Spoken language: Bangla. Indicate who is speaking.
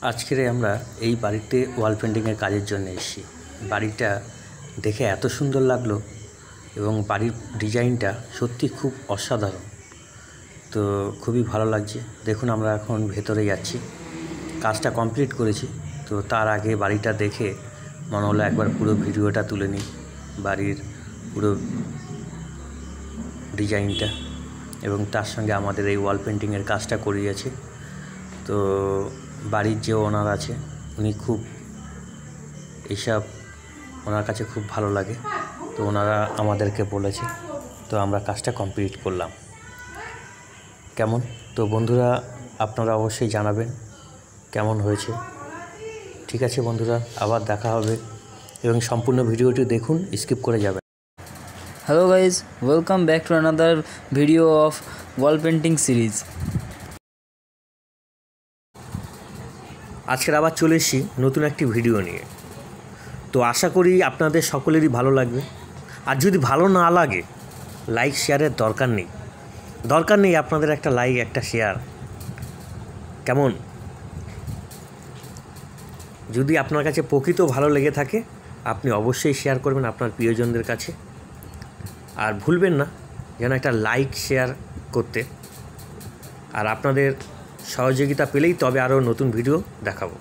Speaker 1: আজকের আমরা এই বাড়িতে ওয়াল পেন্টিংয়ের কাজের জন্য এসেছি। বাড়িটা দেখে এত সুন্দর লাগলো এবং বাড়ির ডিজাইনটা সত্যি খুব অসাধারণ। তো খুবই ভালো লাগছে। দেখুন আমরা এখন ভেতরে যাচ্ছি, কাজটা কমপ্লিট করেছি। তো তার আগে বাড়িটা দেখে মনে হলো একবার পুরো ভিডিওটা তুলে নিই, বাড়ির পুরো ডিজাইনটা, এবং তার সঙ্গে আমাদের এই ওয়াল পেন্টিংয়ের কাজটা করিয়েছে। তো বাড়ির যে ওনার আছে উনি খুব এইসব ওনার কাছে খুব ভালো লাগে, তো ওনারা আমাদেরকে বলেছে, তো আমরা কাজটা কমপ্লিট করলাম। কেমন? তো বন্ধুরা আপনারা অবশ্যই জানাবেন কেমন হয়েছে। ঠিক আছে বন্ধুরা, আবার দেখা হবে এবং সম্পূর্ণ ভিডিওটি দেখুন, স্কিপ করে যাবেন।
Speaker 2: Hello guys, welcome back to another video of wall painting series.
Speaker 1: আজকের আবার চলে এসেছি নতুন একটি ভিডিও নিয়ে। তো আশা করি আপনাদের সকলেরই ভালো লাগবে। আর যদি ভালো না লাগে, লাইক শেয়ারের দরকার নেই আপনাদের একটা লাইক একটা শেয়ার। কেমন? যদি আপনার কাছে প্রকৃত ভালো লেগে থাকে, আপনি অবশ্যই শেয়ার করবেন আপনার প্রিয়জনদের কাছে। আর ভুলবেন না যেন একটা লাইক শেয়ার করতে। আর আপনাদের সহযোগিতা পেলেই তবে আরও নতুন ভিডিও দেখাবো।